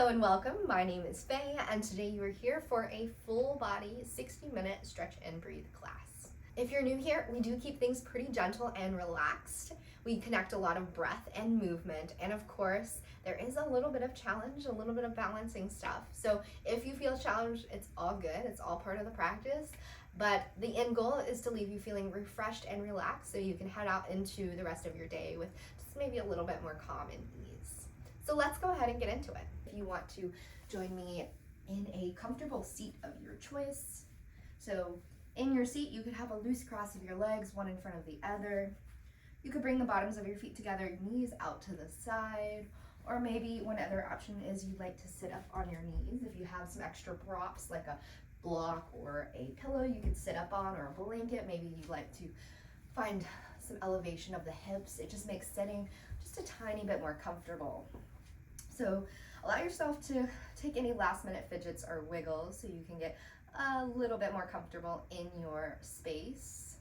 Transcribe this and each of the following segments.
Hello and welcome. My name is Faye, and today you are here for a full body 60-minute stretch and breathe class. If you're new here, we do keep things pretty gentle and relaxed. We connect a lot of breath and movement, and of course, there is a little bit of challenge, a little bit of balancing stuff. So if you feel challenged, it's all good. It's all part of the practice. But the end goal is to leave you feeling refreshed and relaxed so you can head out into the rest of your day with just maybe a little bit more calm and ease. So let's go ahead and get into it. If you want to join me in a comfortable seat of your choice. So in your seat, you could have a loose cross of your legs, one in front of the other. You could bring the bottoms of your feet together, knees out to the side, or maybe one other option is you'd like to sit up on your knees. If you have some extra props like a block or a pillow you could sit up on, or a blanket, maybe you'd like to find some elevation of the hips. It just makes sitting just a tiny bit more comfortable. So allow yourself to take any last minute fidgets or wiggles so you can get a little bit more comfortable in your space.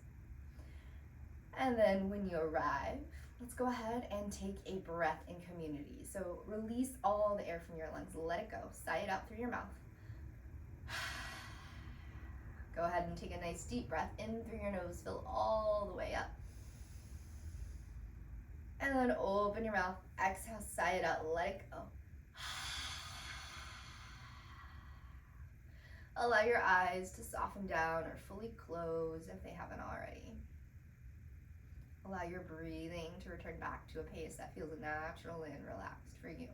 And then when you arrive, let's go ahead and take a breath in community. So release all the air from your lungs, let it go, sigh it out through your mouth. Go ahead and take a nice deep breath in through your nose, fill all the way up. And then open your mouth, exhale, sigh it out, let it go. Allow your eyes to soften down or fully close if they haven't already. Allow your breathing to return back to a pace that feels natural and relaxed for you.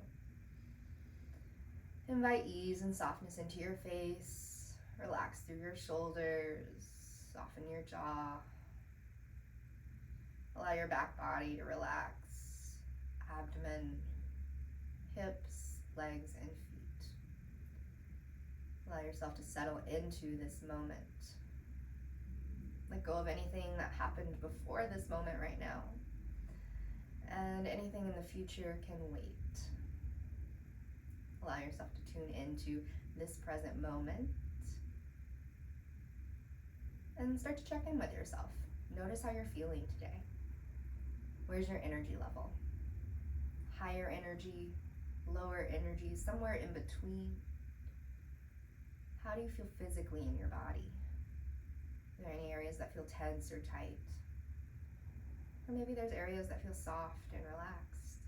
Invite ease and softness into your face. Relax through your shoulders, soften your jaw. Allow your back body to relax, abdomen, hips, legs, and feet. Allow yourself to settle into this moment. Let go of anything that happened before this moment right now, and anything in the future can wait. Allow yourself to tune into this present moment and start to check in with yourself. Notice how you're feeling today. Where's your energy level? Higher energy, lower energy, somewhere in between? How do you feel physically in your body? Are there any areas that feel tense or tight? Or maybe there's areas that feel soft and relaxed.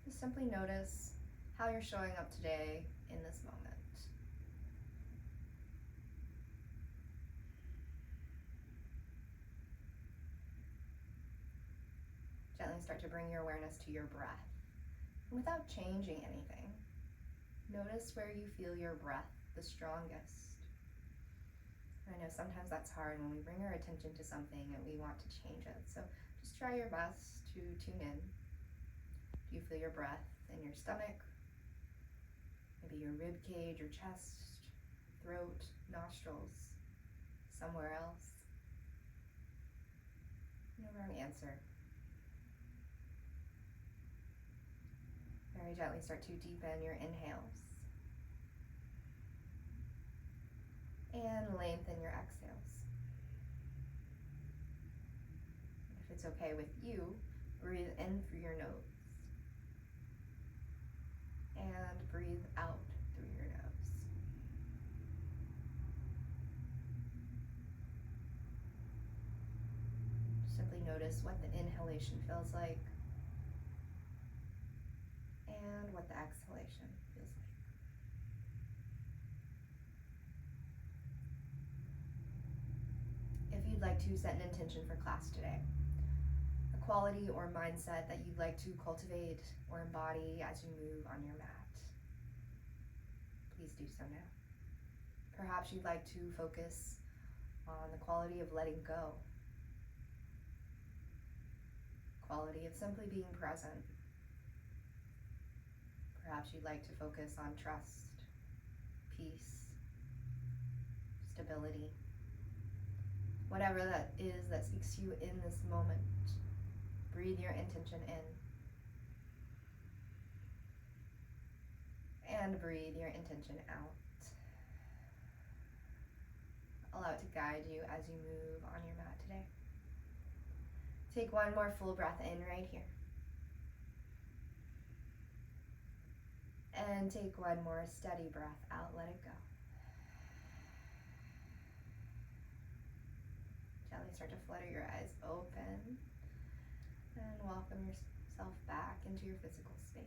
Just simply notice how you're showing up today in this moment. Gently start to bring your awareness to your breath. And without changing anything, notice where you feel your breath the strongest. I know sometimes that's hard when we bring our attention to something and we want to change it. So just try your best to tune in. Do you feel your breath in your stomach? Maybe your rib cage, your chest, throat, nostrils, somewhere else? No wrong answer. Very gently start to deepen your inhales and lengthen your exhales. If it's okay with you, breathe in through your nose and breathe out through your nose. Simply notice what the inhalation feels like and what the exhalation feels like. If you'd like to set an intention for class today, a quality or mindset that you'd like to cultivate or embody as you move on your mat, please do so now. Perhaps you'd like to focus on the quality of letting go, quality of simply being present. Perhaps you'd like to focus on trust, peace, stability. Whatever that is that speaks to you in this moment, breathe your intention in and breathe your intention out. Allow it to guide you as you move on your mat today. Take one more full breath in right here. And take one more steady breath out, let it go. Gently start to flutter your eyes open and welcome yourself back into your physical space.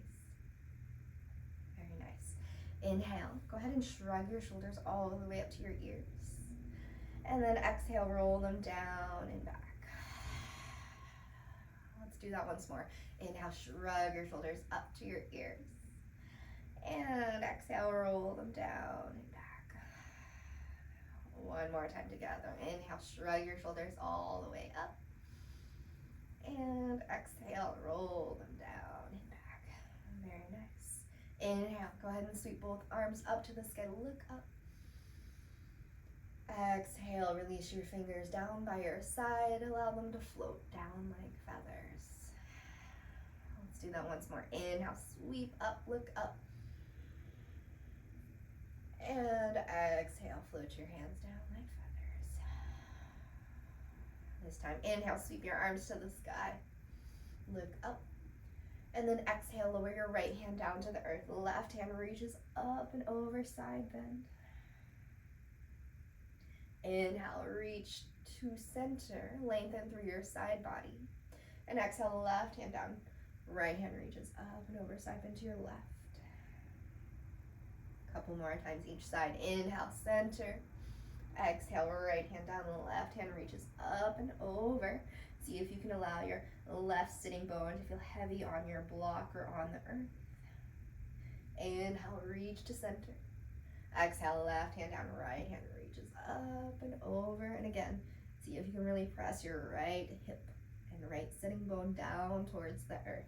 Very nice. Inhale, go ahead and shrug your shoulders all the way up to your ears. And then exhale, roll them down and back. Let's do that once more. Inhale, shrug your shoulders up to your ears. And exhale, roll them down and back. One more time together. Inhale, shrug your shoulders all the way up. And exhale, roll them down and back. Very nice. Inhale, go ahead and sweep both arms up to the sky. Look up. Exhale, release your fingers down by your side. Allow them to float down like feathers. Let's do that once more. Inhale, sweep up, look up. And exhale, float your hands down like feathers. This time, inhale, sweep your arms to the sky. Look up. And then exhale, lower your right hand down to the earth. Left hand reaches up and over, side bend. Inhale, reach to center, lengthen through your side body. And exhale, left hand down, right hand reaches up and over, side bend to your left. Couple more times each side. Inhale, center. Exhale, right hand down, left hand reaches up and over. See if you can allow your left sitting bone to feel heavy on your block or on the earth. Inhale, reach to center. Exhale, left hand down, right hand reaches up and over. And again, see if you can really press your right hip and right sitting bone down towards the earth.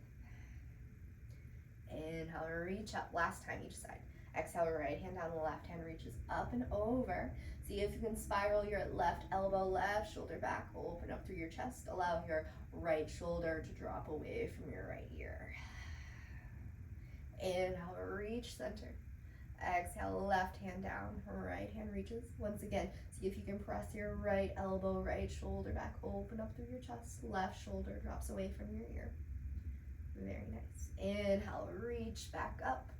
Inhale, reach up. Last time each side. Exhale, right hand down, the left hand reaches up and over. See if you can spiral your left elbow, left shoulder back, open up through your chest. Allow your right shoulder to drop away from your right ear. Inhale, reach center. Exhale, left hand down, right hand reaches. Once again, see if you can press your right elbow, right shoulder back, open up through your chest. Left shoulder drops away from your ear. Very nice. Inhale, reach back up.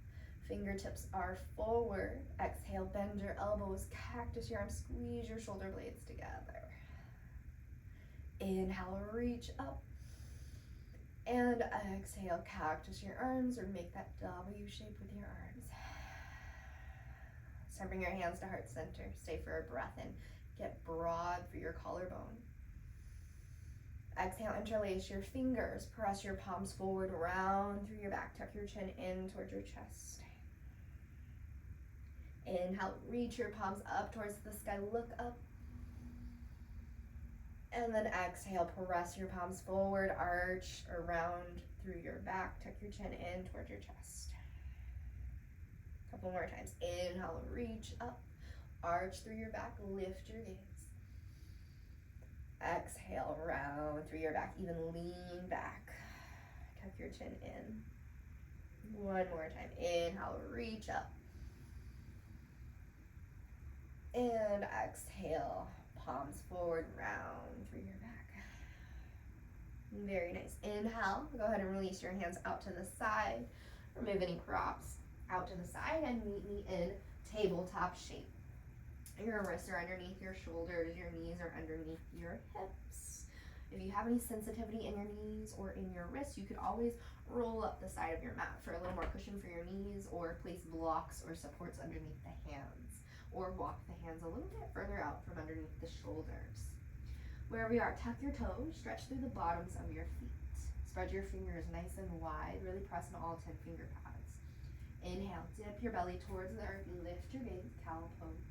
Fingertips are forward. Exhale, bend your elbows, cactus your arms, squeeze your shoulder blades together. Inhale, reach up. And exhale, cactus your arms or make that W shape with your arms. So bring your hands to heart center. Stay for a breath in. Get broad through your collarbone. Exhale, interlace your fingers. Press your palms forward, round through your back. Tuck your chin in towards your chest. Inhale, reach your palms up towards the sky. Look up. And then exhale, press your palms forward, arch around through your back. Tuck your chin in towards your chest. Couple more times. Inhale, reach up, arch through your back, lift your gaze. Exhale, round through your back, even lean back. Tuck your chin in. One more time. Inhale, reach up. And exhale, palms forward, round through your back. Very nice. Inhale, go ahead and release your hands out to the side. Remove any props out to the side and meet me in tabletop shape. Your wrists are underneath your shoulders, your knees are underneath your hips. If you have any sensitivity in your knees or in your wrists, you could always roll up the side of your mat for a little more cushion for your knees, or place blocks or supports underneath the hands, or walk the hands a little bit further out from underneath the shoulders. Wherever you are, tuck your toes, stretch through the bottoms of your feet. Spread your fingers nice and wide, really press on all 10 finger pads. Inhale, dip your belly towards the earth, lift your gaze, cow pose.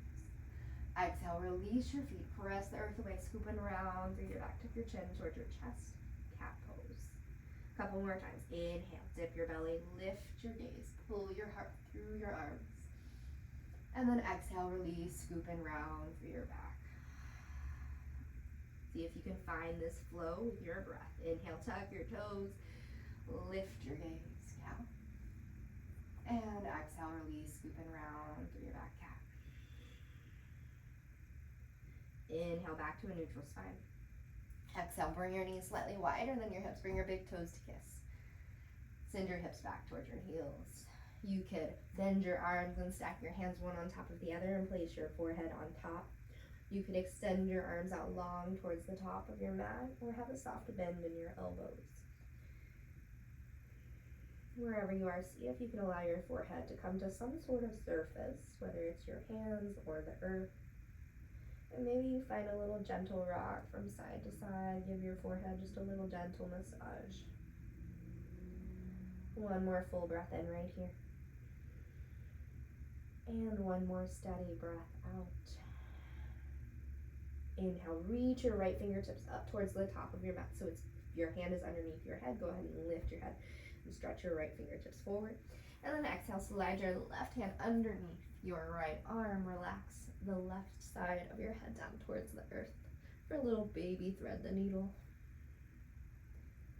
Exhale, release your feet, press the earth away, scooping around through your back, tuck your chin towards your chest, cat pose. Couple more times. Inhale, dip your belly, lift your gaze, pull your heart through your arms. And then exhale, release, scooping round through your back. See if you can find this flow with your breath. Inhale, tuck your toes, lift your gaze, cow. And exhale, release, scooping round through your back, cat. Inhale, back to a neutral spine. Exhale, bring your knees slightly wider than your hips. Bring your big toes to kiss. Send your hips back towards your heels. You could bend your arms and stack your hands one on top of the other and place your forehead on top. You could extend your arms out long towards the top of your mat or have a soft bend in your elbows. Wherever you are, see if you can allow your forehead to come to some sort of surface, whether it's your hands or the earth. And maybe you find a little gentle rock from side to side. Give your forehead just a little gentle massage. One more full breath in right here. And one more steady breath out. Inhale, reach your right fingertips up towards the top of your mat. So if your hand is underneath your head, go ahead and lift your head and stretch your right fingertips forward. And then exhale, slide your left hand underneath your right arm. Relax the left side of your head down towards the earth for a little baby thread the needle.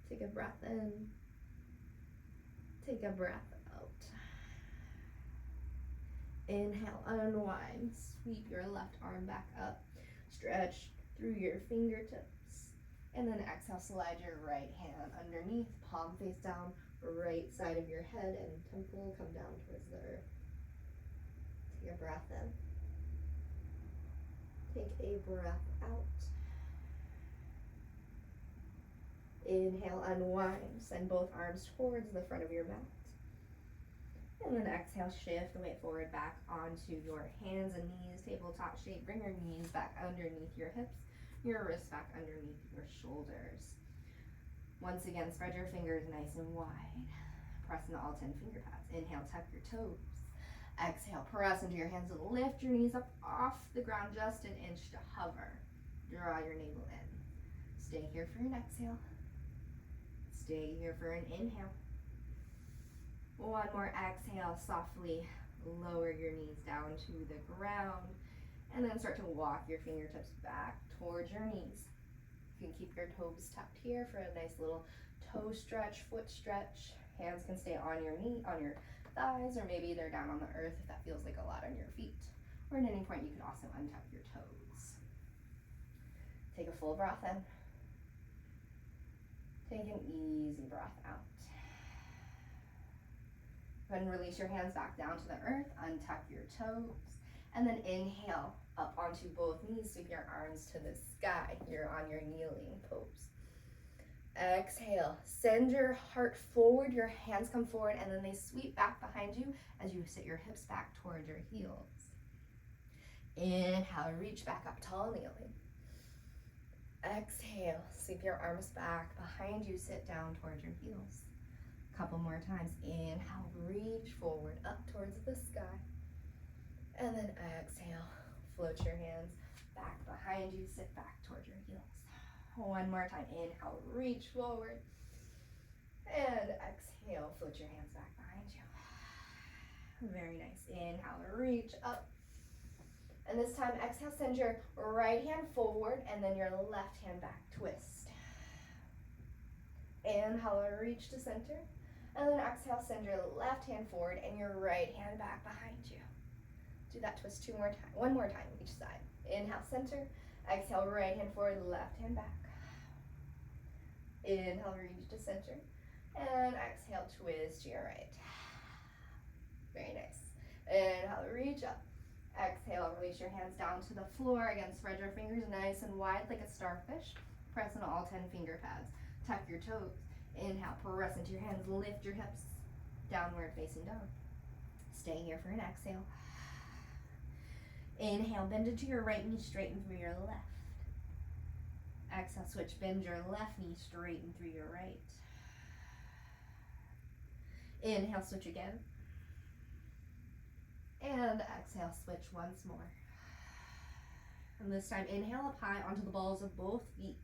Take a breath in. Take a breath out. Inhale, unwind. Sweep your left arm back up. Stretch through your fingertips. And then exhale, slide your right hand underneath, palm face down, right side of your head and temple come down towards the earth. Take a breath in. Take a breath out. Inhale, unwind. Send both arms towards the front of your mat. And then exhale, shift the weight forward back onto your hands and knees, tabletop shape. Bring your knees back underneath your hips, your wrists back underneath your shoulders. Once again, spread your fingers nice and wide. Press into all 10 finger pads. Inhale, tuck your toes. Exhale, press into your hands and lift your knees up off the ground just an inch to hover. Draw your navel in. Stay here for an exhale. Stay here for an inhale. One more exhale, softly lower your knees down to the ground and then start to walk your fingertips back towards your knees. You can keep your toes tucked here for a nice little toe stretch, foot stretch. Hands can stay on your knee, on your thighs, or maybe they're down on the earth if that feels like a lot on your feet. Or at any point you can also untuck your toes. Take a full breath in. Take an easy breath out. Go ahead and release your hands back down to the earth, untuck your toes, and then inhale up onto both knees, sweep your arms to the sky. You're on your kneeling pose. Exhale, send your heart forward, your hands come forward, and then they sweep back behind you as you sit your hips back towards your heels. Inhale, reach back up, tall kneeling. Exhale, sweep your arms back behind you, sit down towards your heels. Couple more times. Inhale, reach forward up towards the sky. And then exhale, float your hands back behind you, sit back towards your heels. One more time. Inhale, reach forward. And exhale, float your hands back behind you. Very nice. Inhale, reach up. And this time, exhale, send your right hand forward and then your left hand back, twist. Inhale, reach to center. And then exhale, send your left hand forward and your right hand back behind you. Do that twist one more time each side. Inhale, center. Exhale, right hand forward, left hand back. Inhale, reach to center. And exhale, twist to your right. Very nice. Inhale, reach up. Exhale, release your hands down to the floor. Again, spread your fingers nice and wide like a starfish. Press into all 10 finger pads. Tuck your toes. Inhale, press into your hands, lift your hips, downward facing dog. Stay here for an exhale. Inhale, bend into your right knee, straighten through your left. Exhale, switch, bend your left knee, straighten through your right. Inhale, switch again. And exhale, switch once more. And this time, inhale up high onto the balls of both feet.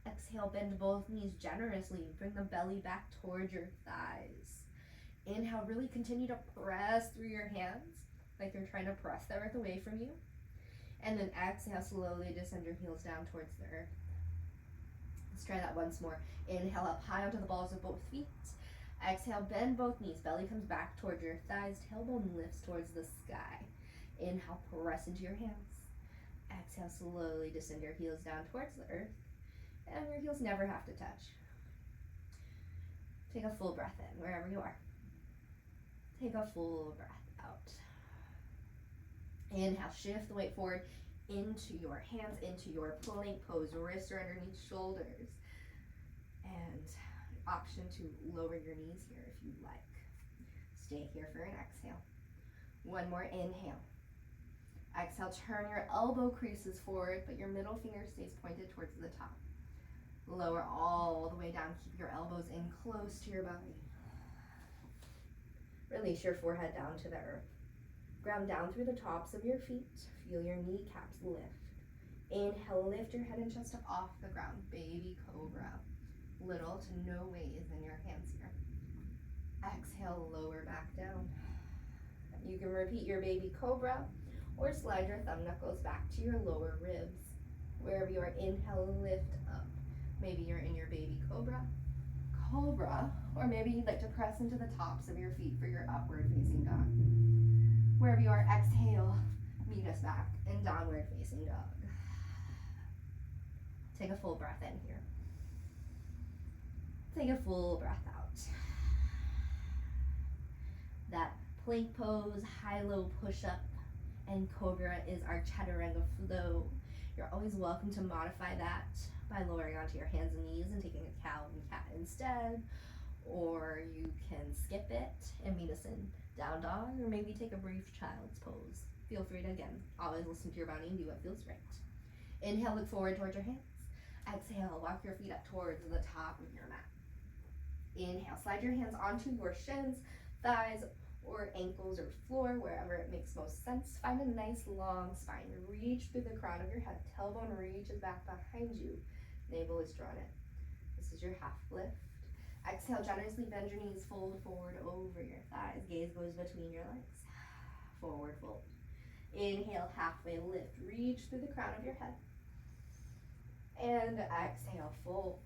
Exhale, bend both knees generously. Bring the belly back towards your thighs. Inhale, really continue to press through your hands like you're trying to press the earth away from you. And then exhale, slowly descend your heels down towards the earth. Let's try that once more. Inhale up high onto the balls of both feet. Exhale, bend both knees. Belly comes back towards your thighs. Tailbone lifts towards the sky. Inhale, press into your hands. Exhale, slowly descend your heels down towards the earth. And your heels never have to touch. Take a full breath in wherever you are. Take a full breath out. Inhale, shift the weight forward into your hands, into your plank pose. Wrists are underneath shoulders. And option to lower your knees here if you'd like. Stay here for an exhale. One more inhale. Exhale, turn your elbow creases forward, but your middle finger stays pointed towards the top. Lower all the way down. Keep your elbows in close to your body. Release your forehead down to the earth. Ground down through the tops of your feet. Feel your kneecaps lift. Inhale, lift your head and chest up off the ground. Baby cobra. Little to no weight is in your hands here. Exhale, lower back down. You can repeat your baby cobra or slide your thumb knuckles back to your lower ribs. Wherever you are, inhale, lift up. Maybe you're in your baby cobra, or maybe you'd like to press into the tops of your feet for your upward facing dog. Wherever you are, exhale, meet us back in downward facing dog. Take a full breath in here. Take a full breath out. That plank pose, high-low push-up, and cobra is our chaturanga flow. You're always welcome to modify that by lowering onto your hands and knees and taking a cow and cat instead. Or you can skip it and meet us in down dog, or maybe take a brief child's pose. Feel free to, again, always listen to your body and do what feels right. Inhale, look forward towards your hands. Exhale, walk your feet up towards the top of your mat. Inhale, slide your hands onto your shins, thighs, or ankles or floor, wherever it makes most sense. Find a nice long spine. Reach through the crown of your head. Tailbone reaches back behind you. Navel is drawn in. This is your half lift. Exhale, generously bend your knees, fold forward over your thighs. Gaze goes between your legs. Forward fold. Inhale, halfway lift. Reach through the crown of your head. And exhale, fold.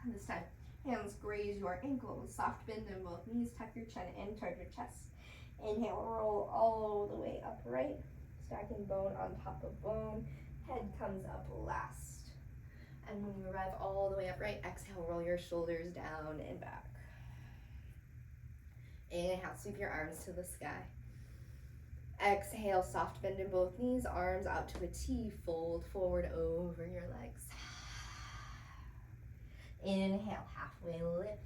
This time, hands graze your ankles. Soft bend in both knees. Tuck your chin in toward your chest. Inhale, roll all the way upright. Stacking bone on top of bone. Head comes up last. And when you arrive all the way upright, exhale, roll your shoulders down and back. Inhale, sweep your arms to the sky. Exhale, soft bend in both knees, arms out to a T, fold forward over your legs. Inhale, halfway lift.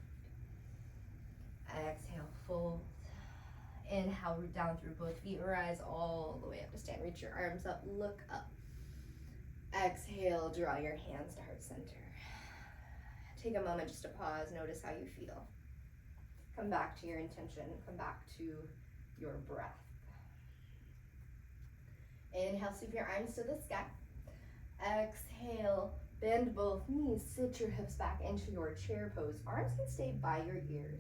Exhale, fold. Inhale, root down through both feet, rise all the way up to stand. Reach your arms up, look up. Exhale, draw your hands to heart center. Take a moment just to pause, notice how you feel. Come back to your intention, come back to your breath. Inhale, sweep your arms to the sky. Exhale, bend both knees, sit your hips back into your chair pose. Arms can stay by your ears.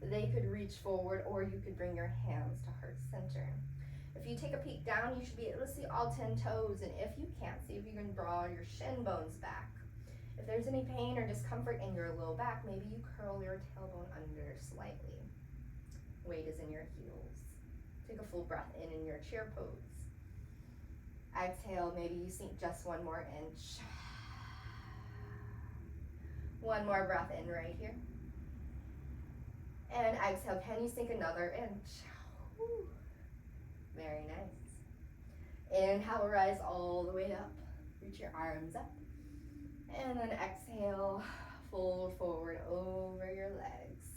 They could reach forward, or you could bring your hands to heart center. If you take a peek down, you should be able to see all 10 toes, and if you can't, see if you can draw your shin bones back. If there's any pain or discomfort in your low back, maybe you curl your tailbone under slightly. Weight is in your heels. Take a full breath in your chair pose. Exhale, maybe you sink just one more inch. One more breath in right here. And exhale, can you sink another inch? Whew. Very nice. Inhale, rise all the way up. Reach your arms up. And then exhale, fold forward over your legs.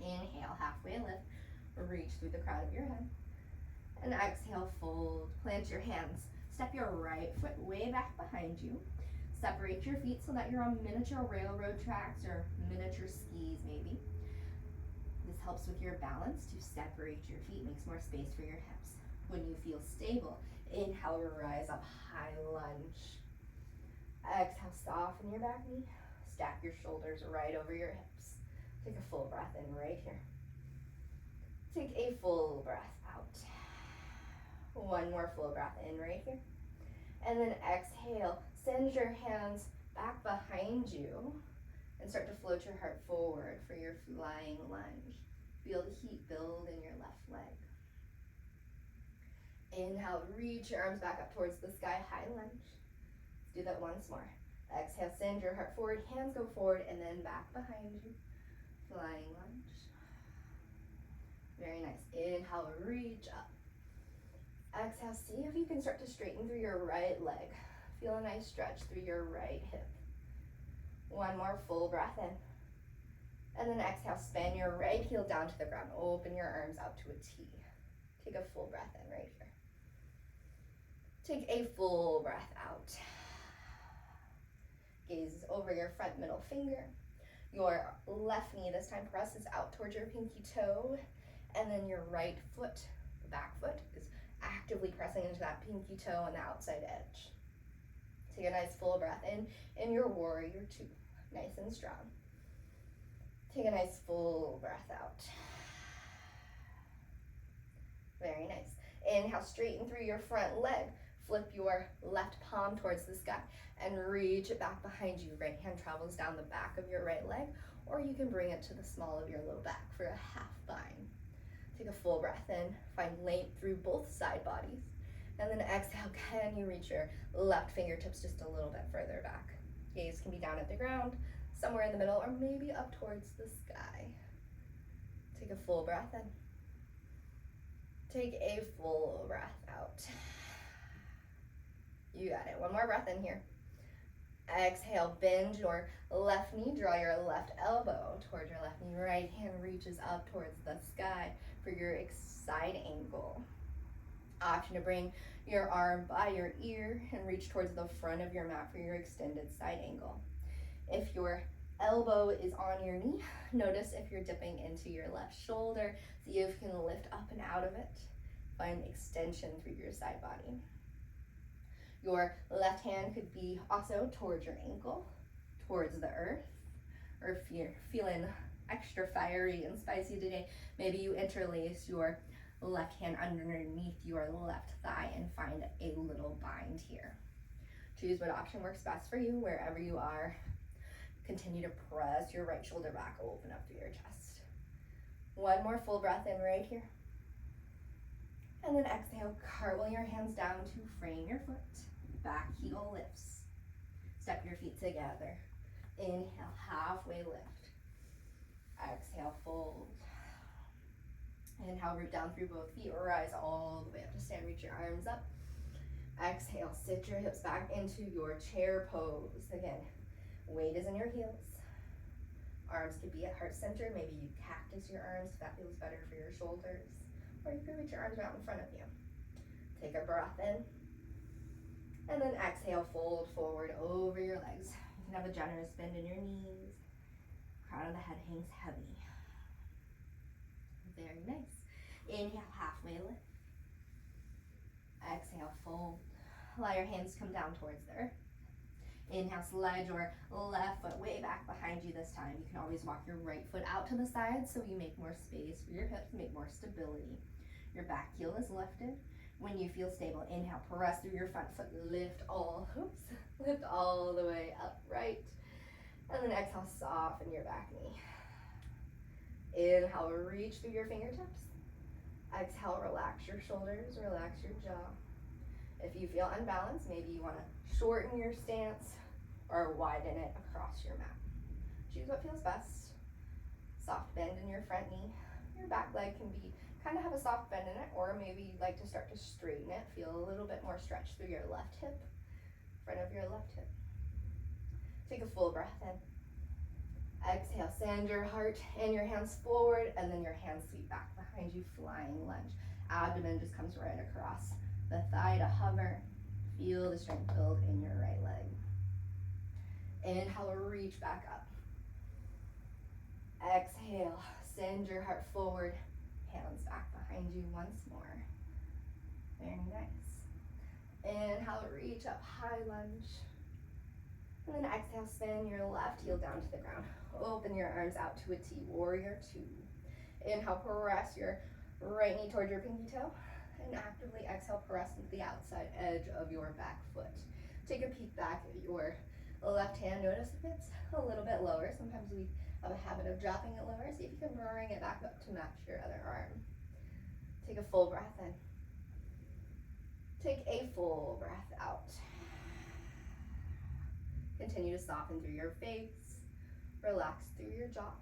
Inhale, halfway lift. Reach through the crown of your head. And exhale, fold. Plant your hands. Step your right foot way back behind you. Separate your feet so that you're on miniature railroad tracks or miniature skis maybe. This helps with your balance to separate your feet, makes more space for your hips. When you feel stable, inhale, rise up, high lunge. Exhale, soften your back knee. Stack your shoulders right over your hips. Take a full breath in right here. Take a full breath out. One more full breath in right here. And then exhale, send your hands back behind you and start to float your heart forward for your flying lunge. Feel the heat build in your left leg. Inhale, reach your arms back up towards the sky, high lunge. Let's do that once more. Exhale, send your heart forward, hands go forward and then back behind you. Flying lunge. Very nice. Inhale, reach up. Exhale, see if you can start to straighten through your right leg. Feel a nice stretch through your right hip. One more full breath in. And then exhale, span your right heel down to the ground. Open your arms out to a T. Take a full breath in right here. Take a full breath out. Gaze over your front middle finger. Your left knee this time presses out towards your pinky toe. And then your right foot, the back foot, is actively pressing into that pinky toe on the outside edge. Take a nice full breath in your warrior two. Nice and strong. Take a nice full breath out. Very nice. Inhale, straighten through your front leg. Flip your left palm towards the sky and reach it back behind you. Right hand travels down the back of your right leg, or you can bring it to the small of your low back for a half bind. Take a full breath in. Find length through both side bodies. And then exhale, can you reach your left fingertips just a little bit further back? Gaze can be down at the ground, somewhere in the middle, or maybe up towards the sky. Take a full breath in. Take a full breath out. You got it. One more breath in here. Exhale, bend your left knee, draw your left elbow towards your left knee. Right hand reaches up towards the sky for your side ankle. Option to bring your arm by your ear and reach towards the front of your mat for your extended side angle. If your elbow is on your knee, notice if you're dipping into your left shoulder. See if you can lift up and out of it. Find extension through your side body. Your left hand could be also towards your ankle, towards the earth, or if you're feeling extra fiery and spicy today, maybe you interlace your left hand underneath your left thigh and find a little bind here. Choose what option works best for you wherever you are. Continue to press your right shoulder back, open up through your chest. One more full breath in right here. And then exhale, cartwheel your hands down to frame your foot. Back heel lifts. Step your feet together. Inhale, halfway lift. Exhale, fold. Inhale, root down through both feet, rise all the way up to stand, reach your arms up. Exhale, sit your hips back into your chair pose. Again, weight is in your heels. Arms could be at heart center. Maybe you cactus your arms if that feels better for your shoulders. Or you can reach your arms out in front of you. Take a breath in. And then exhale, fold forward over your legs. You can have a generous bend in your knees. Crown of the head hangs heavy. Very nice. Inhale, halfway lift. Exhale, fold. Allow your hands to come down towards the earth. Inhale, slide your left foot way back behind you this time. You can always walk your right foot out to the side so you make more space for your hips, make more stability. Your back heel is lifted. When you feel stable, inhale, press through your front foot, lift all the way upright. And then exhale, soften your back knee. Inhale, reach through your fingertips. Exhale, relax your shoulders, relax your jaw. If you feel unbalanced, maybe you want to shorten your stance or widen it across your mat. Choose what feels best. Soft bend in your front knee. Your back leg can be kind of have a soft bend in it, or maybe you'd like to start to straighten it. Feel a little bit more stretch through your left hip, front of your left hip. Take a full breath in. Exhale, send your heart and your hands forward, and then your hands sweep back behind you, flying lunge. Abdomen just comes right across the thigh to hover. Feel the strength build in your right leg. Inhale, reach back up. Exhale, send your heart forward, hands back behind you once more. Very nice. Inhale, reach up, high lunge. And then exhale, spin your left heel down to the ground. Open your arms out to a T, warrior two. Inhale, press your right knee toward your pinky toe. And actively exhale, press into the outside edge of your back foot. Take a peek back at your left hand. Notice if it's a little bit lower. Sometimes we have a habit of dropping it lower. See if you can bring it back up to match your other arm. Take a full breath in. Take a full breath out. Continue to soften through your face. Relax through your jaw.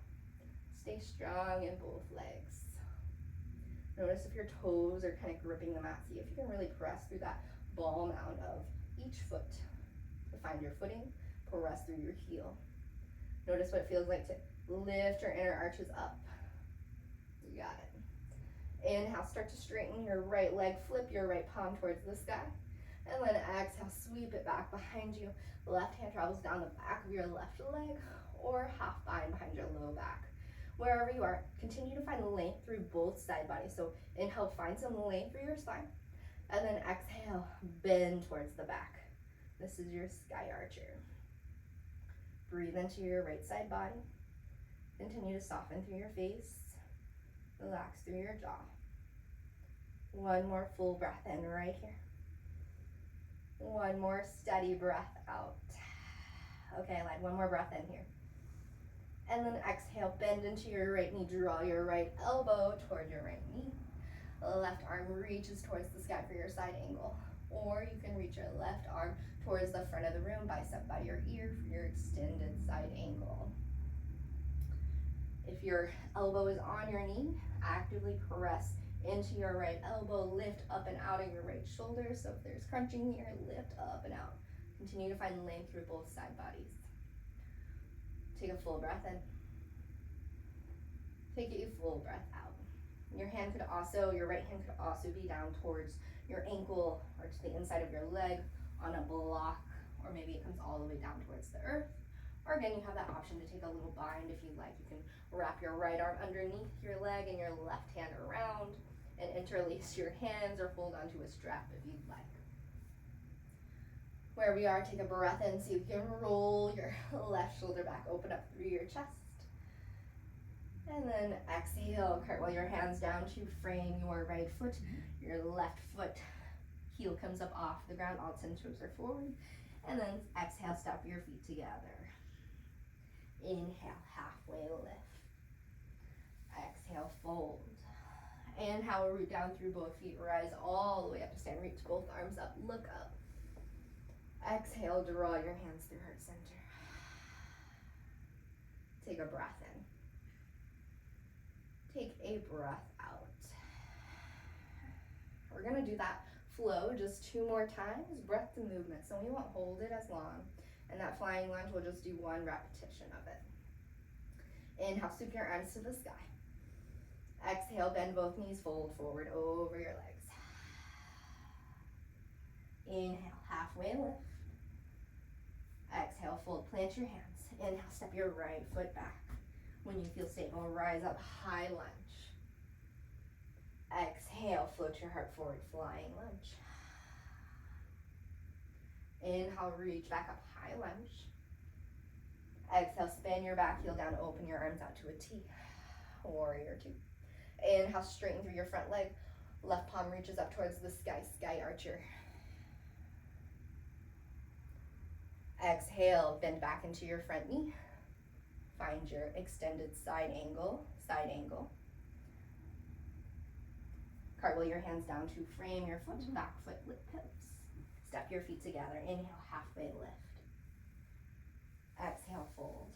Stay strong in both legs. Notice if your toes are kind of gripping the mat. See if you can really press through that ball mound of each foot to find your footing. Press through your heel. Notice what it feels like to lift your inner arches up. You got it. Inhale, start to straighten your right leg, flip your right palm towards the sky. And then exhale, sweep it back behind you. Left hand travels down the back of your left leg or half bind behind your low back. Wherever you are, continue to find length through both side bodies. So inhale, find some length through your spine. And then exhale, bend towards the back. This is your sky archer. Breathe into your right side body. Continue to soften through your face. Relax through your jaw. One more full breath in right here. One more steady breath out. Okay, like one more breath in here. And then exhale, bend into your right knee. Draw your right elbow toward your right knee. Left arm reaches towards the sky for your side angle. Or you can reach your left arm towards the front of the room, bicep by your ear for your extended side angle. If your elbow is on your knee, actively press into your right elbow, lift up and out of your right shoulder. So if there's crunching here, lift up and out. Continue to find length through both side bodies. Take a full breath in. Take a full breath out. Your right hand could also be down towards your ankle or to the inside of your leg on a block, or maybe it comes all the way down towards the earth. Or again, you have that option to take a little bind if you like. You can wrap your right arm underneath your leg and your left hand around and interlace your hands or hold onto a strap if you'd like. Where we are, take a breath in, see if you can roll your left shoulder back, open up through your chest. And then exhale, cartwheel your hands down to frame your right foot. Your left foot heel comes up off the ground, all 10 toes are forward. And then exhale, step your feet together. Inhale, halfway lift. Exhale, fold. Inhale, root down through both feet, rise all the way up to stand, reach both arms up, look up. Exhale, draw your hands through heart center. Take a breath in. Take a breath out. We're gonna do that flow just 2 more times, breath to movement, so we won't hold it as long. And that flying lunge, we'll just do 1 repetition of it. Inhale, sweep your arms to the sky. Exhale, bend both knees, fold forward over your legs. Inhale, halfway lift. Exhale, fold, plant your hands. Inhale, step your right foot back. When you feel stable, rise up, high lunge. Exhale, float your heart forward, flying lunge. Inhale, reach back up, high lunge. Exhale, spin your back heel down, open your arms out to a T. Warrior 2. Inhale, straighten through your front leg. Left palm reaches up towards the sky, sky archer. Exhale, bend back into your front knee. Find your extended side angle, side angle. Cartwheel your hands down to frame your foot, back foot, lip pivots. Step your feet together. Inhale, halfway lift. Exhale, fold.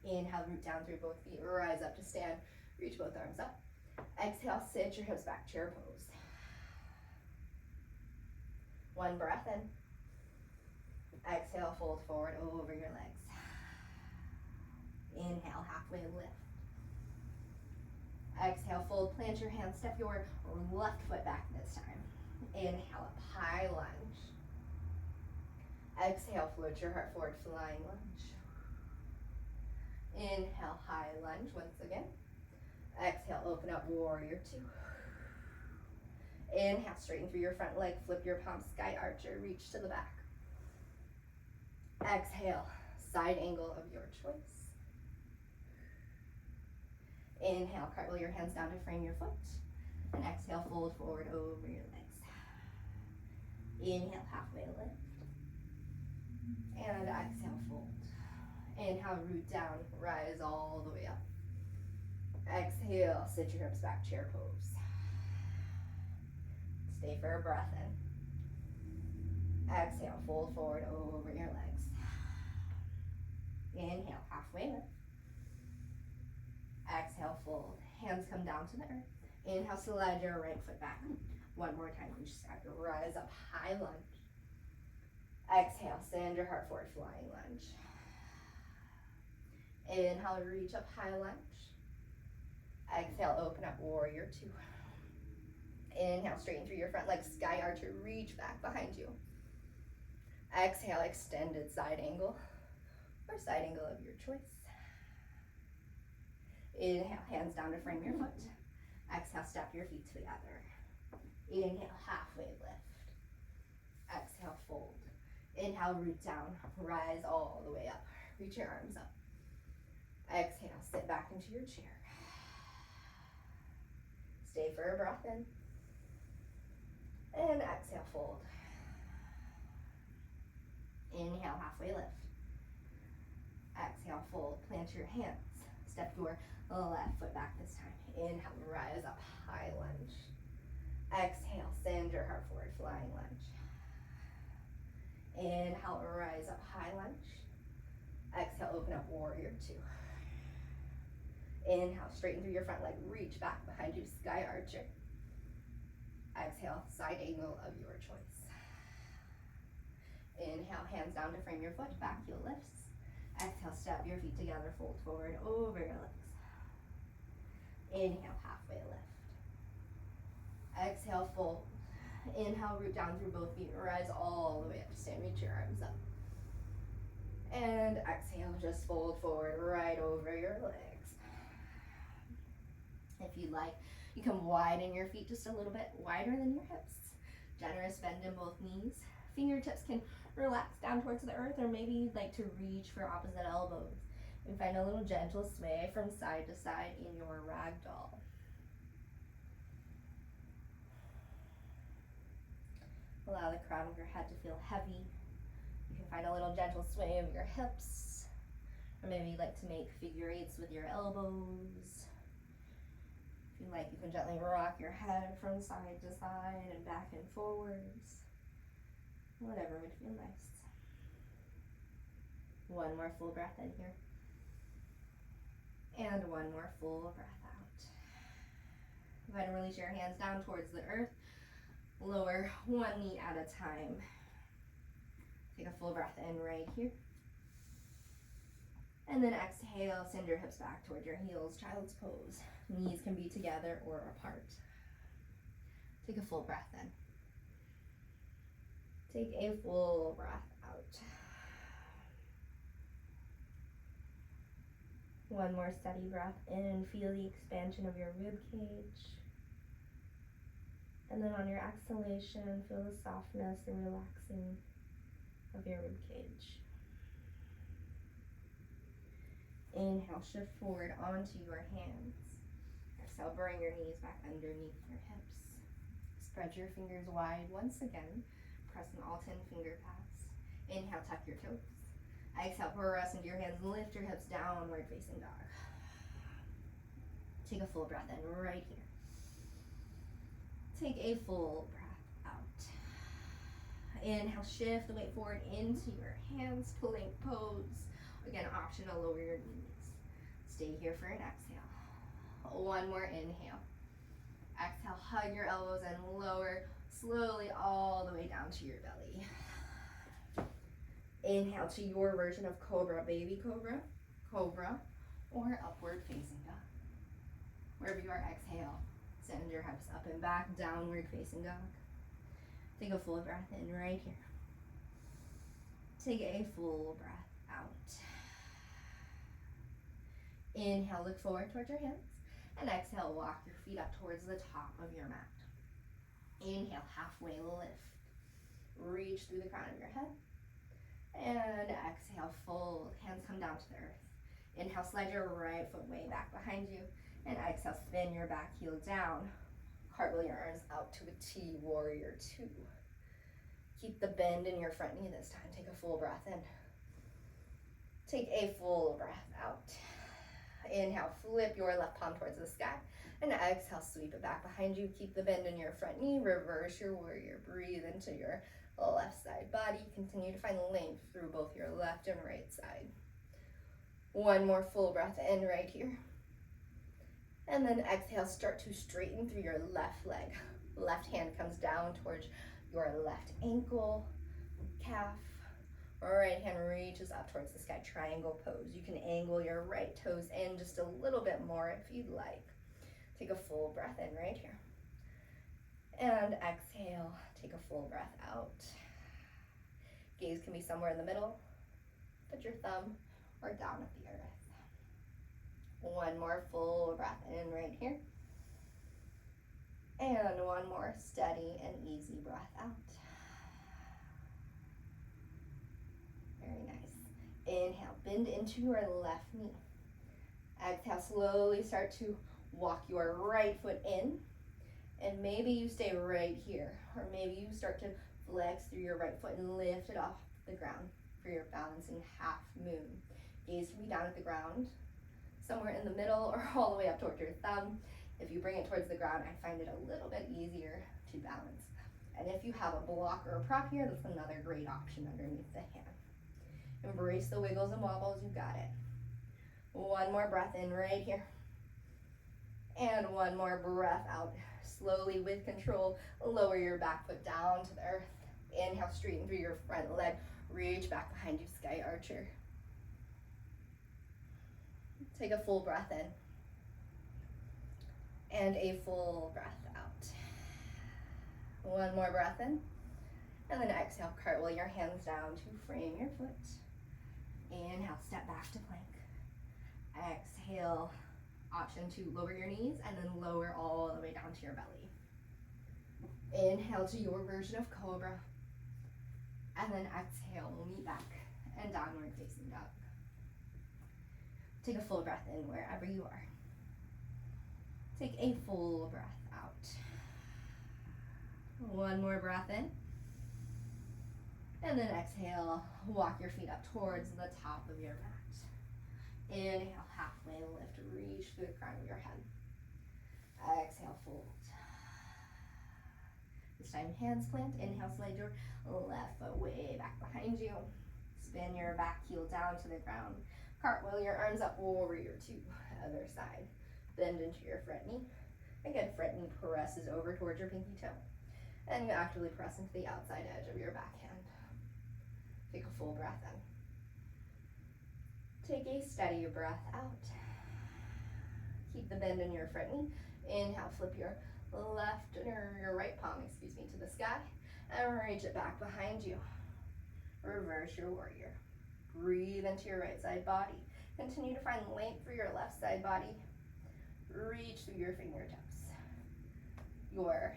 Inhale, root down through both feet, rise up to stand. Reach both arms up. Exhale, sit your hips back, chair pose. 1 breath in. Exhale, fold forward over your legs. Inhale, halfway lift. Exhale, fold, plant your hands, step your left foot back this time. Inhale, up, high lunge. Exhale, float your heart forward, flying lunge. Inhale, high lunge once again. Exhale, open up, warrior 2. Inhale, straighten through your front leg, flip your palm, sky archer, reach to the back. Exhale, side angle of your choice. Inhale, cartwheel your hands down to frame your foot. And exhale, fold forward over your legs. Inhale, halfway lift. And exhale, fold. Inhale, root down, rise all the way up. Exhale, sit your hips back, chair pose. Stay for a breath in. Exhale, fold forward over your legs. Inhale, halfway lift. Exhale, fold. Hands come down to the earth. Inhale, slide your right foot back. One more time, reach sky, rise up, high lunge. Exhale, send your heart forward, flying lunge. Inhale, reach up, high lunge. Exhale, open up, warrior two. Inhale, straighten through your front leg, sky archer, reach back behind you. Exhale, extended side angle, or side angle of your choice. Inhale, hands down to frame your foot. Exhale, step your feet together. Inhale, halfway lift. Exhale, fold. Inhale, root down, rise all the way up. Reach your arms up. Exhale, sit back into your chair. Stay for a breath in. And exhale, fold. Inhale, halfway lift. Exhale, fold. Plant your hands. Step your left foot back this time. Inhale, rise up, high lunge. Exhale, send your heart forward, flying lunge. Inhale, rise up, high lunge. Exhale, open up, warrior two. Inhale, straighten through your front leg, reach back behind you, sky archer. Exhale, side angle of your choice. Inhale, hands down to frame your foot, back heel lifts. Exhale, step your feet together, fold forward over your legs. Inhale, halfway lift. Exhale, fold. Inhale, root down through both feet, rise all the way up to stand, reach your arms up. And exhale, just fold forward right over your legs. If you'd like, you can widen your feet just a little bit wider than your hips. Generous bend in both knees. Fingertips can relax down towards the earth, or maybe you'd like to reach for opposite elbows and find a little gentle sway from side to side in your ragdoll. Allow the crown of your head to feel heavy. You can find a little gentle sway of your hips, or maybe you'd like to make figure eights with your elbows. If you like, you can gently rock your head from side to side and back and forwards. Whatever would feel nice. One more full breath in here. And one more full breath out. Go ahead and release your hands down towards the earth. Lower one knee at a time. Take a full breath in right here. And then exhale, send your hips back toward your heels, child's pose. Knees can be together or apart. Take a full breath in. Take a full breath out. One more steady breath in, feel the expansion of your rib cage. And then on your exhalation, feel the softness and relaxing of your rib cage. Inhale, shift forward onto your hands. Exhale, bring your knees back underneath your hips. Spread your fingers wide once again. Press an all 10 finger pass. Inhale, tuck your toes. Exhale, press into your hands, lift your hips, downward facing dog. Take a full breath in right here. Take a full breath out. Inhale, shift the weight forward into your hands, plank pose. Again, optional, lower your knees. Stay here for an exhale. One more inhale. Exhale, hug your elbows and lower slowly all the way down to your belly. Inhale to your version of cobra, baby cobra, cobra, or upward facing dog. Wherever you are, exhale. Send your hips up and back, downward facing dog. Take a full breath in right here. Take a full breath out. Inhale, look forward towards your hands. And exhale, walk your feet up towards the top of your mat. Inhale, halfway lift. Reach through the crown of your head. And exhale, fold. Hands come down to the earth. Inhale, slide your right foot way back behind you. And exhale, spin your back heel down. Cartwheel your arms out to a T, warrior two. Keep the bend in your front knee this time. Take a full breath in. Take a full breath out. Inhale, flip your left palm towards the sky. And exhale, sweep it back behind you. Keep the bend in your front knee. Reverse your warrior. Breathe into your left side body. Continue to find length through both your left and right side. One more full breath in right here. And then exhale, start to straighten through your left leg. Left hand comes down towards your left ankle, calf. Right hand reaches up towards the sky, triangle pose. You can angle your right toes in just a little bit more if you'd like. Take a full breath in right here. And exhale, take a full breath out. Gaze can be somewhere in the middle. Put your thumb or down at the earth. One more full breath in right here. And one more steady and easy breath out. Very nice. Inhale, bend into your left knee. Exhale, slowly start to walk your right foot in. And maybe you stay right here. Or maybe you start to flex through your right foot and lift it off the ground for your balancing half moon. Gaze can be down at the ground, somewhere in the middle or all the way up toward your thumb. If you bring it towards the ground, I find it a little bit easier to balance. And if you have a block or a prop here, that's another great option underneath the hand. Embrace the wiggles and wobbles, you got it. One more breath in right here. And one more breath out. Slowly with control, lower your back foot down to the earth. Inhale, straighten through your front leg. Reach back behind you, sky archer. Take a full breath in. And a full breath out. One more breath in. And then exhale, cartwheel your hands down to frame your foot. Inhale, step back to plank. Exhale, option to lower your knees and then lower all the way down to your belly. Inhale to your version of cobra. And then exhale, we'll meet back and downward facing dog. Take a full breath in wherever you are. Take a full breath out. One more breath in. And then exhale, walk your feet up towards the top of your mat. Inhale, halfway lift, reach through the crown of your head. Exhale, fold. This time, hands plant. Inhale, slide your left foot way back behind you. Spin your back heel down to the ground. Cartwheel your arms up, warrior two, other side. Bend into your front knee. Again, front knee presses over towards your pinky toe. And you actively press into the outside edge of your back hand. Take a full breath in. Take a steady breath out. Keep the bend in your front knee. Inhale, flip your left or your right palm, to the sky and reach it back behind you. Reverse your warrior. Breathe into your right side body. Continue to find length for your left side body. Reach through your fingertips. Your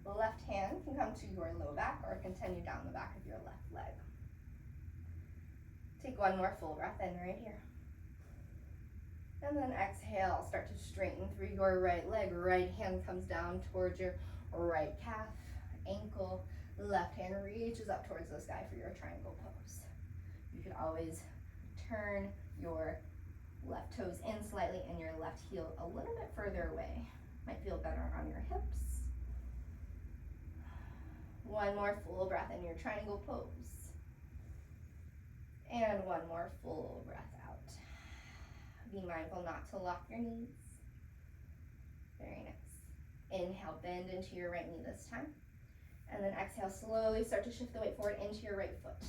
left hand can come to your low back or continue down the back of your left leg. Take one more full breath in right here. And then exhale, start to straighten through your right leg. Right hand comes down towards your right calf, ankle. Left hand reaches up towards the sky for your triangle pose. You could always turn your left toes in slightly and your left heel a little bit further away. Might feel better on your hips. One more full breath in your triangle pose. And one more full breath out. Be mindful not to lock your knees. Very nice. Inhale, bend into your right knee this time. And then exhale, slowly start to shift the weight forward into your right foot.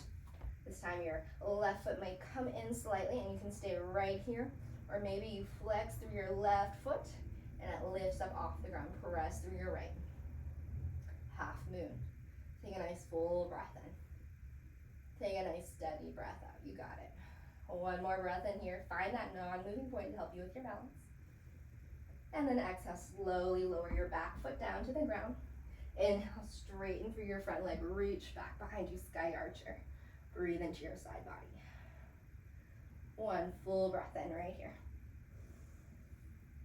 This time your left foot might come in slightly and you can stay right here. Or maybe you flex through your left foot and it lifts up off the ground. Press through your right. Half moon. Take a nice full breath in. Take a nice steady breath out. You got it. One more breath in here. Find that non-moving point to help you with your balance. And then exhale, slowly lower your back foot down to the ground. Inhale, straighten through your front leg. Reach back behind you, sky archer. Breathe into your side body. One full breath in right here.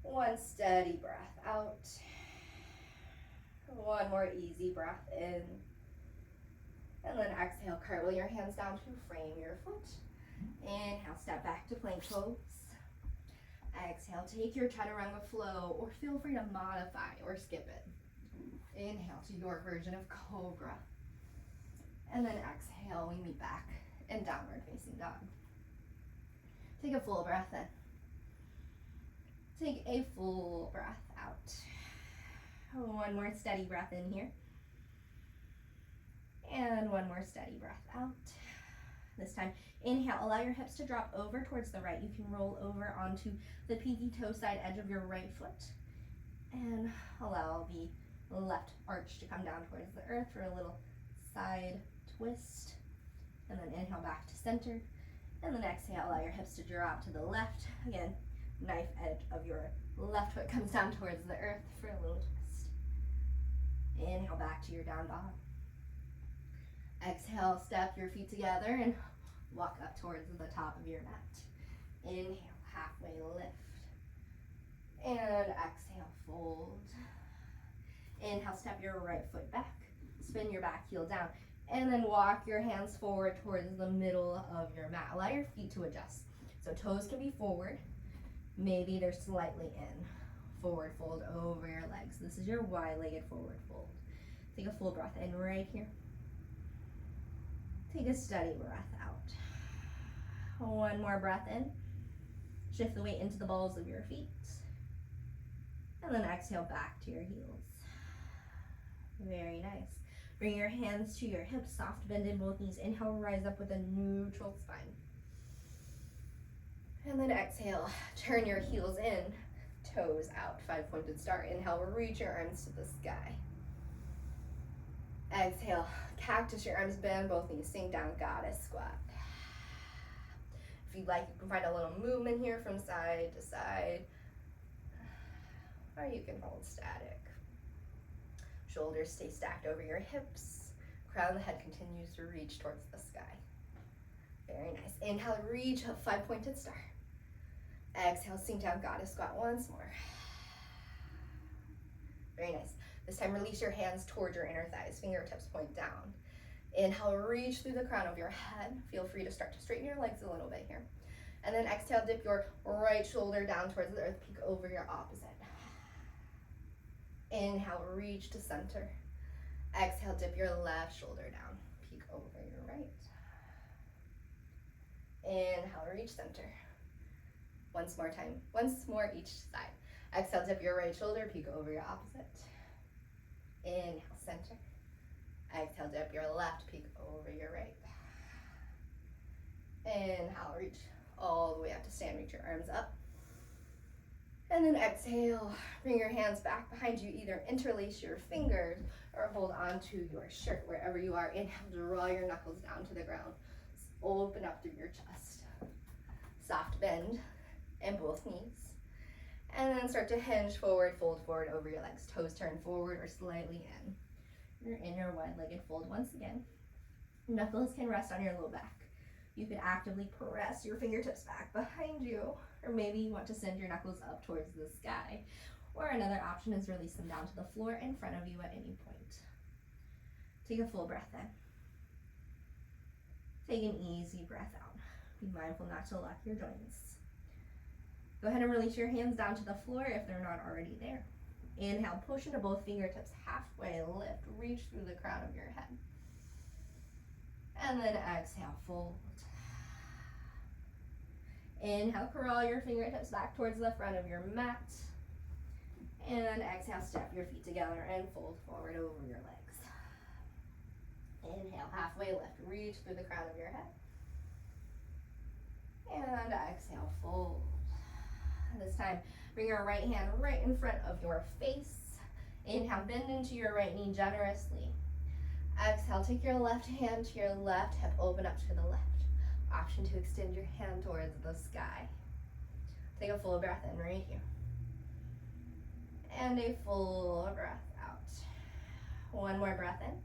One steady breath out. One more easy breath in. And then exhale, cartwheel your hands down to frame your foot. Inhale, step back to plank pose. Exhale, take your chaturanga flow or feel free to modify or skip it. Inhale to your version of cobra. And then exhale, we meet back in downward facing dog. Take a full breath in. Take a full breath out. One more steady breath in here. And one more steady breath out. This time, inhale, allow your hips to drop over towards the right. You can roll over onto the pinky toe side edge of your right foot. And allow the left arch to come down towards the earth for a little side twist. And then inhale back to center. And then exhale, allow your hips to drop to the left. Again, knife edge of your left foot comes down towards the earth for a little twist. Inhale back to your down dog. Exhale, step your feet together and walk up towards the top of your mat. Inhale, halfway lift. And exhale, fold. Inhale, step your right foot back. Spin your back heel down. And then walk your hands forward towards the middle of your mat. Allow your feet to adjust. So toes can be forward. Maybe they're slightly in. Forward fold over your legs. This is your wide-legged forward fold. Take a full breath in right here. Take a steady breath out. One more breath in. Shift the weight into the balls of your feet. And then exhale back to your heels. Very nice. Bring your hands to your hips, soft bend in both knees. Inhale, rise up with a neutral spine. And then exhale, turn your heels in, toes out, 5-pointed star. Inhale, reach your arms to the sky. Exhale, cactus, your arms bend, both knees sink down, goddess squat. If you'd like, you can find a little movement here from side to side, or you can hold static. Shoulders stay stacked over your hips. Crown of the head continues to reach towards the sky. Very nice. Inhale, reach up, 5-pointed star. Exhale, sink down, goddess squat once more. Very nice. This time, release your hands towards your inner thighs. Fingertips point down. Inhale, reach through the crown of your head. Feel free to start to straighten your legs a little bit here. And then exhale, dip your right shoulder down towards the earth, peek over your opposite. Inhale, reach to center. Exhale, dip your left shoulder down, peek over your right. Inhale, reach center. Once more time, once more each side. Exhale, dip your right shoulder, peek over your opposite. Inhale, center. Exhale, dip your left, peek over your right. Inhale, reach all the way up to stand, reach your arms up. And then exhale, bring your hands back behind you, either interlace your fingers or hold onto your shirt, wherever you are. Inhale, draw your knuckles down to the ground. Open up through your chest. Soft bend in both knees. And then start to hinge forward, fold forward over your legs. Toes turn forward or slightly in. You're in your wide-legged fold once again. Knuckles can rest on your low back. You could actively press your fingertips back behind you, or maybe you want to send your knuckles up towards the sky. Or another option is release them down to the floor in front of you at any point. Take a full breath in. Take an easy breath out. Be mindful not to lock your joints. Go ahead and release your hands down to the floor if they're not already there. Inhale, push into both fingertips, halfway lift, reach through the crown of your head. And then exhale, fold. Inhale, crawl your fingertips back towards the front of your mat. And exhale, step your feet together and fold forward over your legs. Inhale, halfway lift, reach through the crown of your head. And exhale, fold. This time, bring your right hand right in front of your face. Inhale, bend into your right knee generously. Exhale, take your left hand to your left hip, open up to the left. Option to extend your hand towards the sky. Take a full breath in right here. And a full breath out. One more breath in.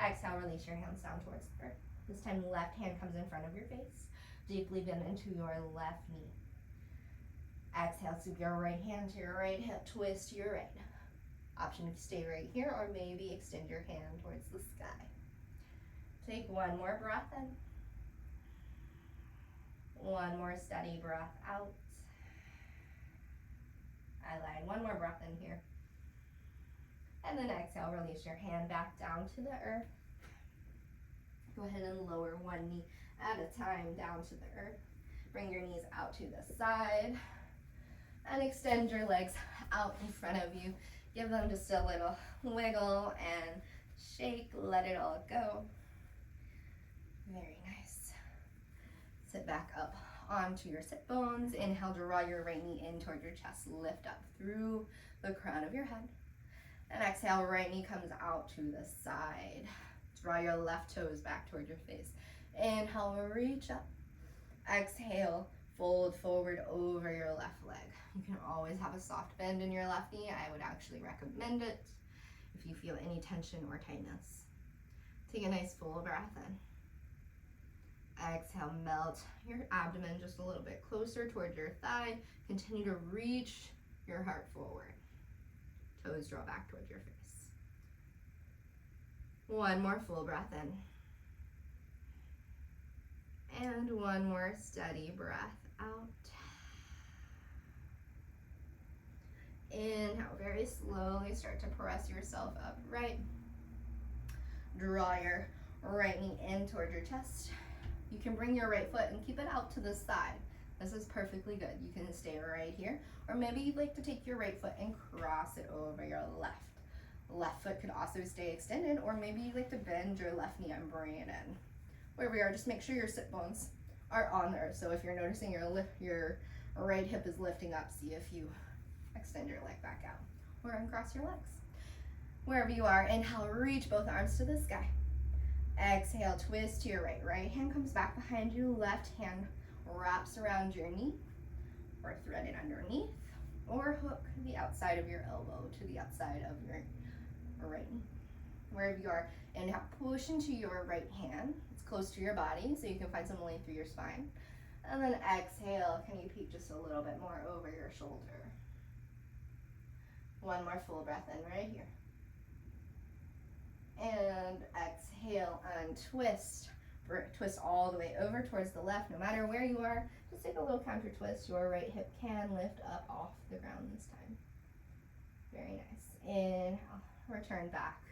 Exhale, release your hands down towards the earth. This time, the left hand comes in front of your face. Deeply bend into your left knee. Exhale, scoop your right hand to your right hip, twist to your right. Option to stay right here, or maybe extend your hand towards the sky. Take one more breath in. One more steady breath out. I lied. One more breath in here. And then exhale, release your hand back down to the earth. Go ahead and lower one knee at a time down to the earth. Bring your knees out to the side. And extend your legs out in front of you. Give them just a little wiggle and shake. Let it all go. Very nice. Sit back up onto your sit bones. Inhale, draw your right knee in toward your chest. Lift up through the crown of your head. And exhale, right knee comes out to the side. Draw your left toes back toward your face. Inhale, reach up. Exhale, fold forward over your left leg. You can always have a soft bend in your left knee. I would actually recommend it if you feel any tension or tightness. Take a nice full breath in. Exhale, melt your abdomen just a little bit closer towards your thigh. Continue to reach your heart forward. Toes draw back towards your face. One more full breath in. And one more steady breath out. Inhale, very slowly start to press yourself upright. Draw your right knee in toward your chest. You can bring your right foot and keep it out to the side. This is perfectly good. You can stay right here, or maybe you'd like to take your right foot and cross it over your left. Left foot could also stay extended, or maybe you'd like to bend your left knee and bring it in. Where we are, just make sure your sit bones are on there. So if you're noticing your right hip is lifting up, see if you extend your leg back out or uncross your legs. Wherever you are, inhale, reach both arms to the sky. Exhale, twist to your right. Right hand comes back behind you. Left hand wraps around your knee or thread it underneath, or hook the outside of your elbow to the outside of your right knee. Wherever you are, inhale, push into your right hand. It's close to your body, so you can find some length through your spine. And then exhale, can you peek just a little bit more over your shoulder? One more full breath in right here. And exhale and twist. Twist all the way over towards the left. No matter where you are, just take a little counter twist. Your right hip can lift up off the ground this time. Very nice. Inhale, return back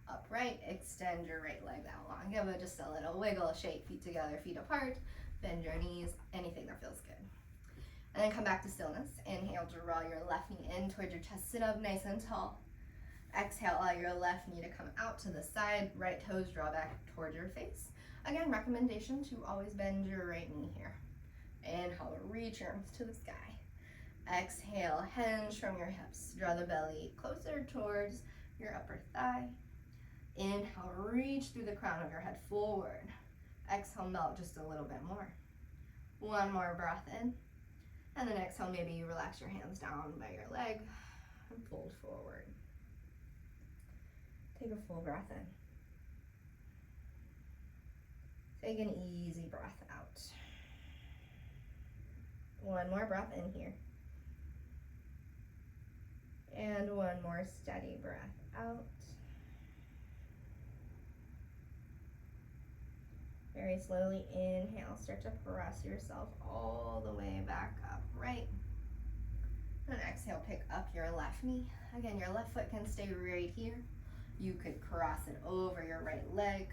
upright. Extend your right leg out long. Give it just a little wiggle, shake, feet together, feet apart. Bend your knees, anything that feels good. And then come back to stillness. Inhale, draw your left knee in towards your chest. Sit up nice and tall. Exhale, allow your left knee to come out to the side. Right toes draw back towards your face. Again, recommendation to always bend your right knee here. Inhale, reach your arms to the sky. Exhale, hinge from your hips. Draw the belly closer towards your upper thigh. Inhale, reach through the crown of your head forward. Exhale, melt just a little bit more. One more breath in. And then exhale, maybe you relax your hands down by your leg and fold forward. Take a full breath in. Take an easy breath out. One more breath in here. And one more steady breath out. Very slowly inhale, start to press yourself all the way back up, right? And exhale, pick up your left knee. Again, your left foot can stay right here. You could cross it over your right leg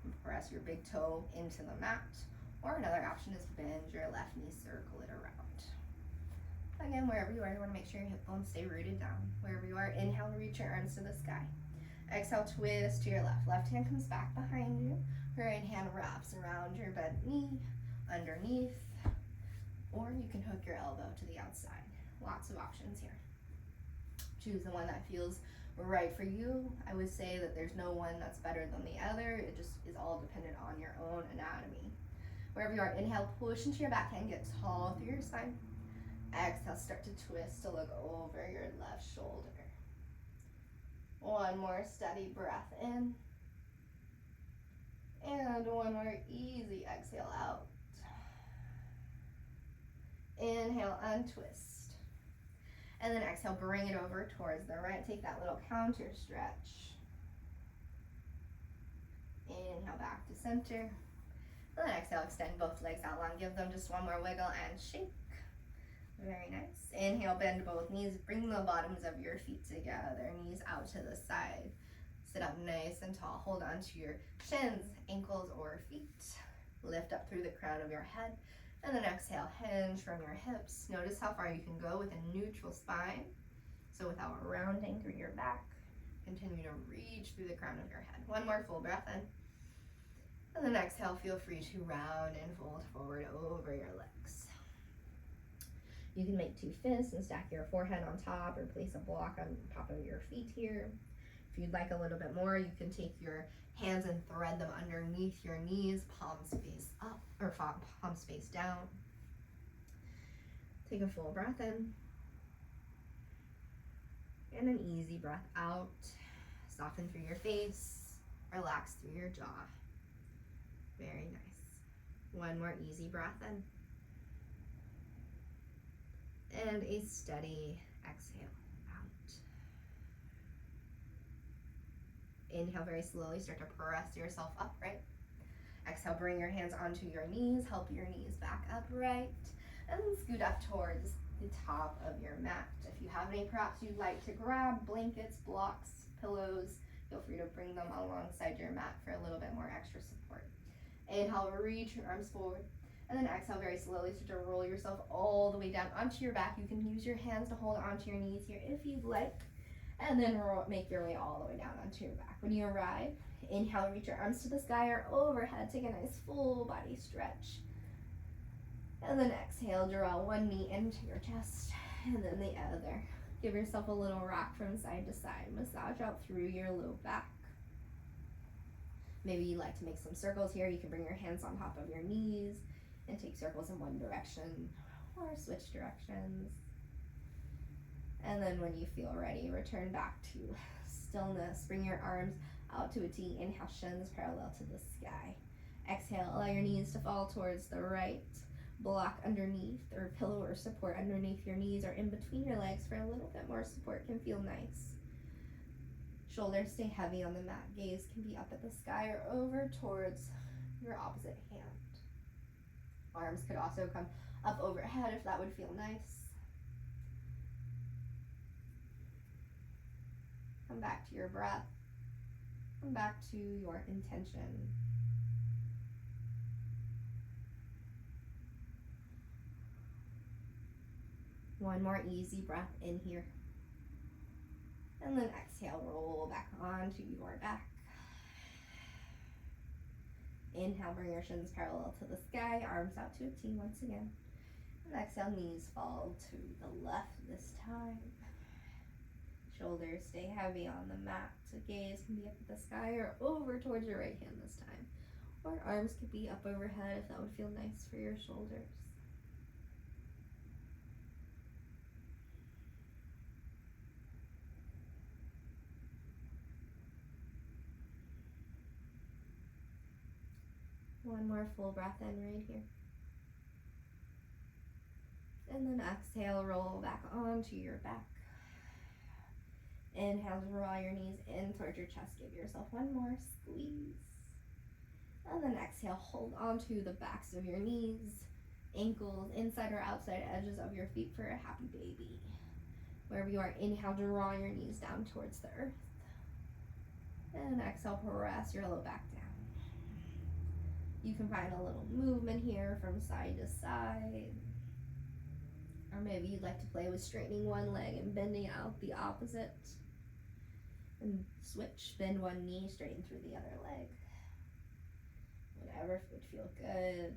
and press your big toe into the mat. Or another option is bend your left knee, circle it around. Again, wherever you are, you want to make sure your hip bones stay rooted down. Wherever you are, inhale, reach your arms to the sky. Exhale, twist to your left. Left hand comes back behind you. Right hand wraps around your bent knee, underneath, or you can hook your elbow to the outside. Lots of options here. Choose the one that feels right for you. I would say that there's no one that's better than the other. It just is all dependent on your own anatomy. Wherever you are, inhale, push into your back hand, get tall through your spine. Exhale, start to twist to look over your left shoulder. One more steady breath in. And one more easy exhale out. Inhale, untwist. And then exhale, bring it over towards the right. Take that little counter stretch. Inhale, back to center. And then exhale, extend both legs out long. Give them just one more wiggle and shake. Very nice. Inhale, bend both knees. Bring the bottoms of your feet together. Knees out to the side. Sit up nice and tall. Hold on to your shins, ankles, or feet. Lift up through the crown of your head. And then exhale, hinge from your hips. Notice how far you can go with a neutral spine. So without rounding through your back, continue to reach through the crown of your head. One more full breath in. And then exhale, feel free to round and fold forward over your legs. You can make two fists and stack your forehead on top or place a block on top of your feet here. If you'd like a little bit more, you can take your hands and thread them underneath your knees, palms face up or palms face down. Take a full breath in. And an easy breath out. Soften through your face. Relax through your jaw. Very nice. One more easy breath in. And a steady exhale out. Inhale very slowly. Start to press yourself upright. Exhale, bring your hands onto your knees. Help your knees back upright. And then scoot up towards the top of your mat. If you have any props you'd like to grab, blankets, blocks, pillows, feel free to bring them alongside your mat for a little bit more extra support. Inhale, reach your arms forward. And then exhale very slowly, start to roll yourself all the way down onto your back. You can use your hands to hold onto your knees here if you'd like. And then make your way all the way down onto your back. When you arrive, inhale, reach your arms to the sky or overhead. Take a nice full body stretch. And then exhale, draw one knee into your chest and then the other. Give yourself a little rock from side to side. Massage out through your low back. Maybe you like to make some circles here. You can bring your hands on top of your knees and take circles in one direction or switch directions. And then when you feel ready, return back to stillness. Bring your arms out to a T. Inhale, shins parallel to the sky. Exhale, allow your knees to fall towards the right. Block underneath or pillow or support underneath your knees or in between your legs for a little bit more support can feel nice. Shoulders stay heavy on the mat. Gaze can be up at the sky or over towards your opposite hand. Arms could also come up overhead if that would feel nice. Come back to your breath. Come back to your intention. One more easy breath in here. And then exhale, roll back onto your back. Inhale, bring your shins parallel to the sky, arms out to a T once again. And exhale, knees fall to the left this time. Shoulders stay heavy on the mat. So gaze can be up at the sky or over towards your right hand this time. Or arms could be up overhead if that would feel nice for your shoulders. One more full breath in right here. And then exhale, roll back onto your back. Inhale, draw your knees in towards your chest. Give yourself one more squeeze. And then exhale, hold onto the backs of your knees, ankles, inside or outside edges of your feet for a happy baby. Wherever you are, inhale, draw your knees down towards the earth. And exhale, press your low back down. You can find a little movement here from side to side. Or maybe you'd like to play with straightening one leg and bending out the opposite. And switch, bend one knee, straighten through the other leg. Whatever would feel good.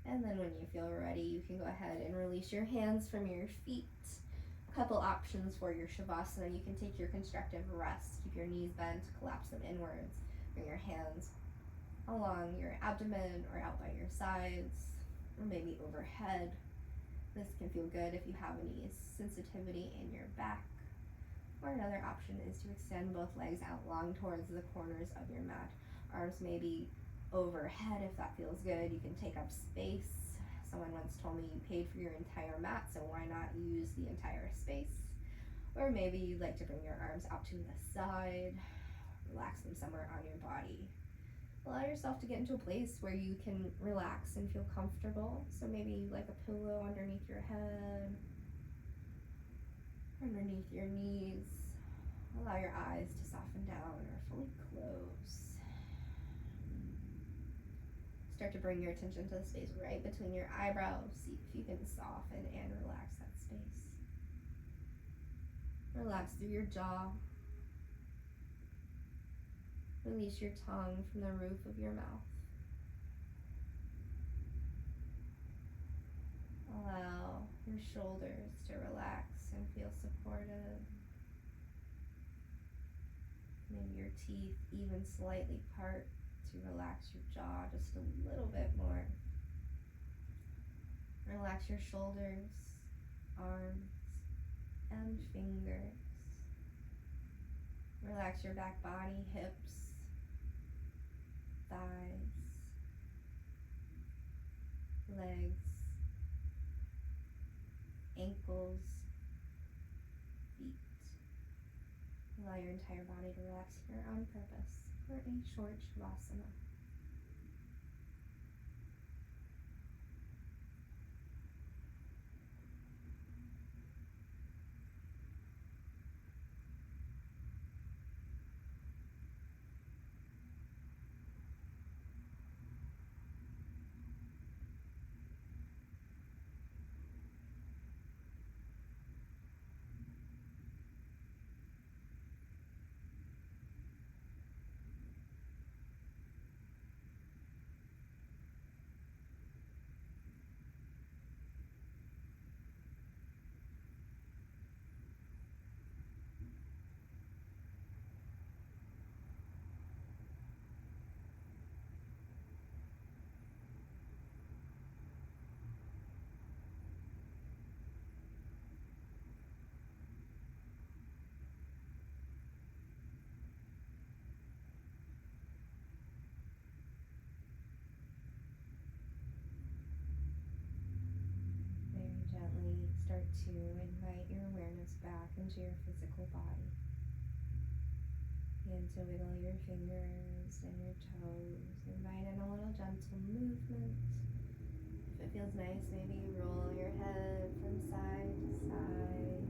And then when you feel ready, you can go ahead and release your hands from your feet. A couple options for your Shavasana. You can take your constructive rest. Keep your knees bent, collapse them inwards. Bring your hands along your abdomen or out by your sides, or maybe overhead. This can feel good if you have any sensitivity in your back. Or another option is to extend both legs out long towards the corners of your mat. Arms maybe overhead if that feels good. You can take up space. Someone once told me you paid for your entire mat, so why not use the entire space? Or maybe you'd like to bring your arms out to the side, relax them somewhere on your body. Allow yourself to get into a place where you can relax and feel comfortable. So maybe like a pillow underneath your head, underneath your knees. Allow your eyes to soften down or fully close. Start to bring your attention to the space right between your eyebrows. See if you can soften and relax that space. Relax through your jaw. Release your tongue from the roof of your mouth. Allow your shoulders to relax and feel supported. Maybe your teeth even slightly part to relax your jaw just a little bit more. Relax your shoulders, arms, and fingers. Relax your back body, hips, thighs, legs, ankles, feet. Allow your entire body to relax here on purpose for a short shavasana. Start to invite your awareness back into your physical body. Begin to wiggle your fingers and your toes. Invite in a little gentle movement. If it feels nice, maybe roll your head from side to side.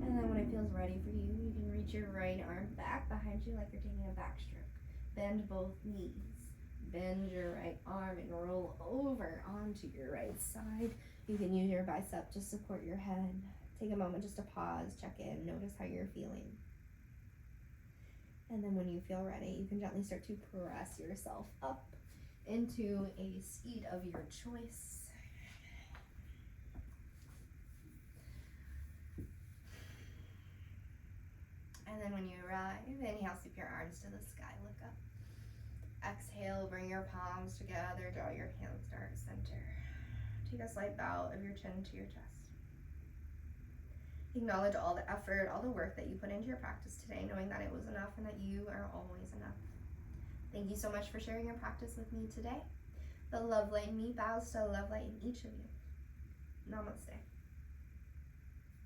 And then when it feels ready for you, you can reach your right arm back behind you like you're taking a backstroke. Bend both knees. Bend your right arm and roll over onto your right side. You can use your bicep to support your head. Take a moment just to pause, check in, notice how you're feeling. And then when you feel ready, you can gently start to press yourself up into a seat of your choice. And then when you arrive, inhale, sweep your arms to the sky, look up. Exhale, bring your palms together, draw your hands to heart center. Take a slight bow of your chin to your chest. Acknowledge all the effort, all the work that you put into your practice today, knowing that it was enough and that you are always enough. Thank you so much for sharing your practice with me today. The love light in me bows to the love light in each of you. Namaste.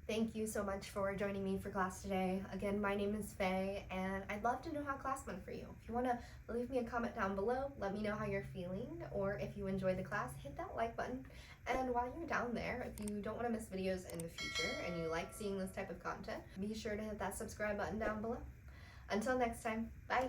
Thank you so much for joining me for class today. Again, my name is Faye, and I'd love to know how class went for you. If you want to leave me a comment down below, let me know how you're feeling, or if you enjoyed the class, hit that like button. And while you're down there, if you don't want to miss videos in the future and you like seeing this type of content, be sure to hit that subscribe button down below. Until next time, bye.